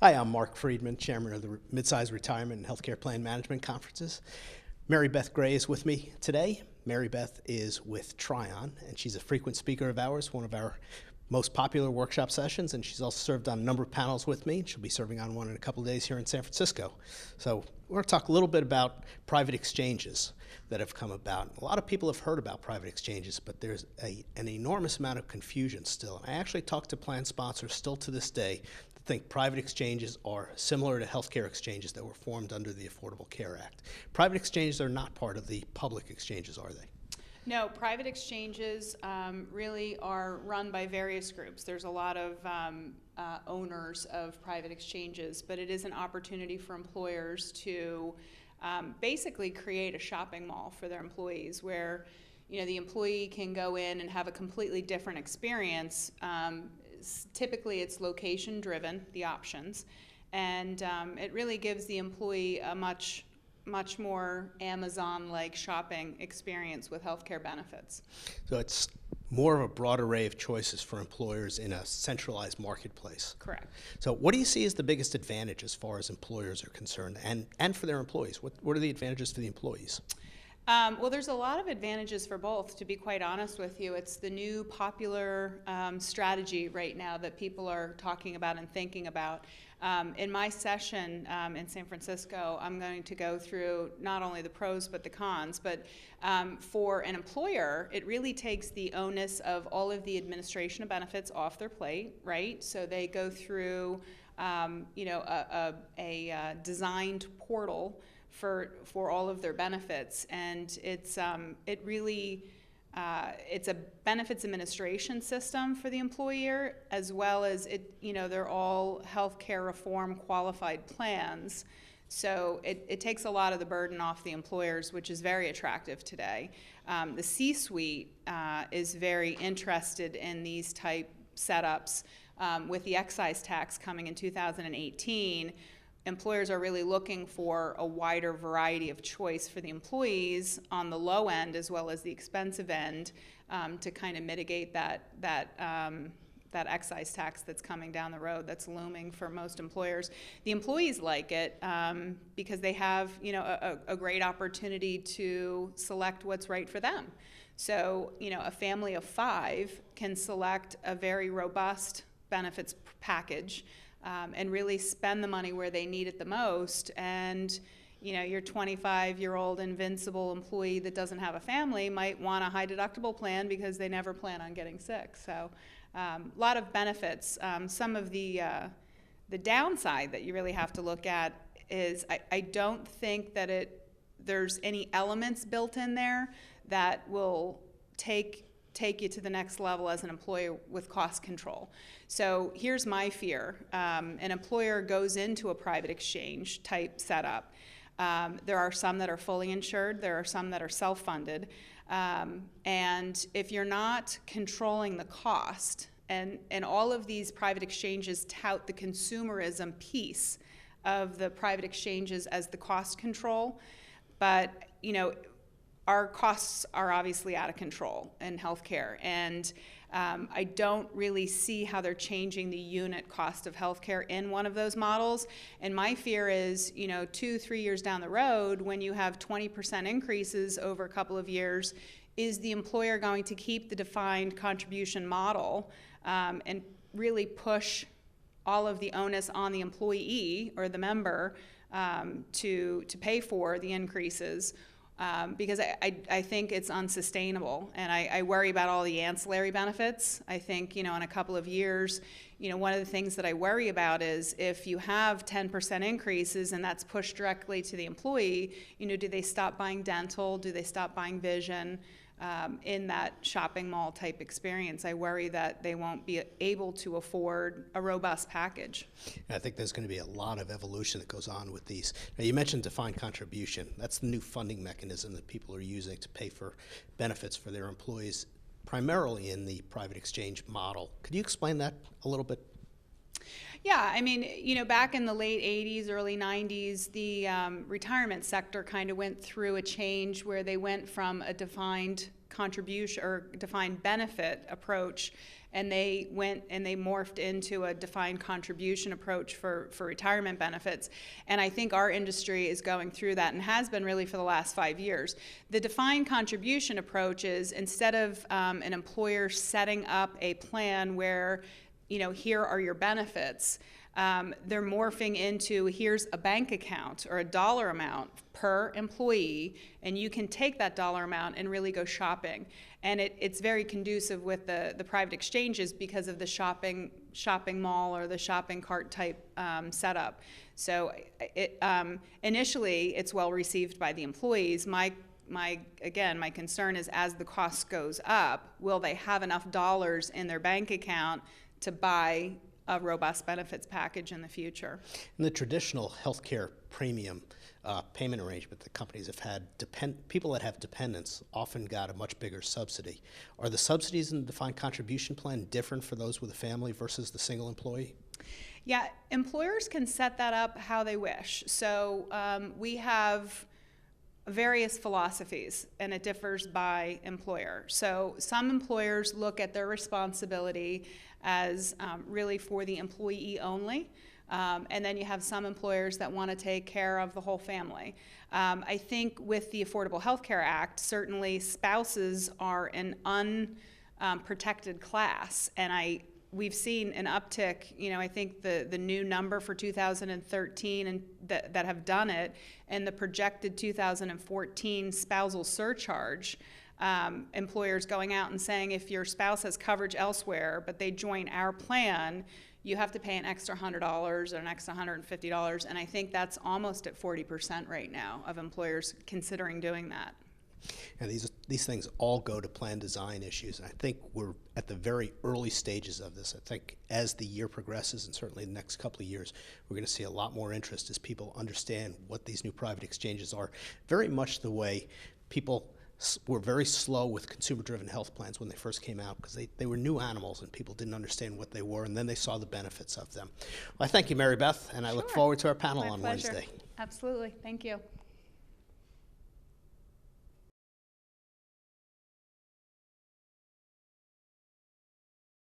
Hi, I'm Mark Friedman, chairman of the Midsize Retirement and Healthcare Plan Management Conferences. Marybeth Gray is with me today. Marybeth is with Trion, and she's a frequent speaker of ours, one of our most popular workshop sessions, and she's also served on a number of panels with me. She'll be serving on one in a couple of days here in San Francisco. So we're going to talk a little bit about private exchanges that have come about. A lot of people have heard about private exchanges, but there's an enormous amount of confusion still. And I actually talk to plan sponsors still to this day that think private exchanges are similar to healthcare exchanges that were formed under the Affordable Care Act. Private exchanges are not part of the public exchanges, are they? No, private exchanges really are run by various groups. There's a lot of owners of private exchanges, but it is an opportunity for employers to basically create a shopping mall for their employees where the employee can go in and have a completely different experience. Typically it's location driven, the options, and it really gives the employee a much more Amazon-like shopping experience with healthcare benefits. So it's more of a broad array of choices for employers in a centralized marketplace. Correct. So what do you see as the biggest advantage as far as employers are concerned and for their employees? What are the advantages for the employees? Well, there's a lot of advantages for both, to be quite honest with you. It's the new popular strategy right now that people are talking about and thinking about. In my session in San Francisco, I'm going to go through not only the pros but the cons, but for an employer, it really takes the onus of all of the administration of benefits off their plate, right? So they go through a designed portal for all of their benefits, and it's a benefits administration system for the employer, as well as they're all healthcare reform qualified plans. So it takes a lot of the burden off the employers, which is very attractive today. The C-suite is very interested in these type setups. With the excise tax coming in 2018, employers are really looking for a wider variety of choice for the employees on the low end as well as the expensive end to kind of mitigate that excise tax that's coming down the road that's looming for most employers. The employees like it because they have a great opportunity to select what's right for them. So a family of 5 can select a very robust benefits package and really spend the money where they need it the most. And your 25-year-old invincible employee that doesn't have a family might want a high deductible plan because they never plan on getting sick. So a lot of benefits. Some of the downside that you really have to look at is I don't think that there's any elements built in there that will take you to the next level as an employer with cost control. So here's my fear. An employer goes into a private exchange type setup. There are some that are fully insured. There are some that are self-funded. And if you're not controlling the cost, and all of these private exchanges tout the consumerism piece of the private exchanges as the cost control, but our costs are obviously out of control in healthcare, and I don't really see how they're changing the unit cost of healthcare in one of those models. And my fear is, 2-3 years down the road, when you have 20% increases over a couple of years, is the employer going to keep the defined contribution model and really push all of the onus on the employee or the member to pay for the increases? Because I think it's unsustainable, and I worry about all the ancillary benefits. I think, in a couple of years, one of the things that I worry about is if you have 10% increases and that's pushed directly to the employee, do they stop buying dental? Do they stop buying vision? In that shopping mall type experience, I worry that they won't be able to afford a robust package. I think there's going to be a lot of evolution that goes on with these. Now, you mentioned defined contribution. That's the new funding mechanism that people are using to pay for benefits for their employees, primarily in the private exchange model. Could you explain that a little bit? Yeah, I mean, back in the late 80s, early 90s, the retirement sector kind of went through a change where they went from a defined contribution or defined benefit approach, and they went and they morphed into a defined contribution approach for retirement benefits. And I think our industry is going through that and has been really for the last 5 years. The defined contribution approach is, instead of an employer setting up a plan where, here are your benefits, they're morphing into, here's a bank account or a dollar amount per employee, and you can take that dollar amount and really go shopping. And it's very conducive with the private exchanges because of the shopping mall or the shopping cart type setup. So initially, it's well received by the employees. My concern is, as the cost goes up, will they have enough dollars in their bank account to buy a robust benefits package in the future? In the traditional healthcare premium payment arrangement that companies have had, people that have dependents often got a much bigger subsidy. Are the subsidies in the defined contribution plan different for those with a family versus the single employee? Yeah, employers can set that up how they wish. So we have various philosophies, and it differs by employer. So some employers look at their responsibility as really for the employee only. And then you have some employers that want to take care of the whole family. I think with the Affordable Health Care Act, certainly spouses are an unprotected class, and we've seen an uptick. I think the new number for 2013 and that have done it, and the projected 2014 spousal surcharge, employers going out and saying, if your spouse has coverage elsewhere but they join our plan, you have to pay an extra $100 or an extra $150, and I think that's almost at 40% right now of employers considering doing that. And these things all go to plan design issues, and I think we're at the very early stages of this. I think as the year progresses, and certainly the next couple of years, we're going to see a lot more interest as people understand what these new private exchanges are. Very much the way people were very slow with consumer-driven health plans when they first came out, because they were new animals and people didn't understand what they were, and then they saw the benefits of them. Well, I thank you, Marybeth, and I look forward to our panel on My pleasure. Wednesday. Absolutely. Thank you.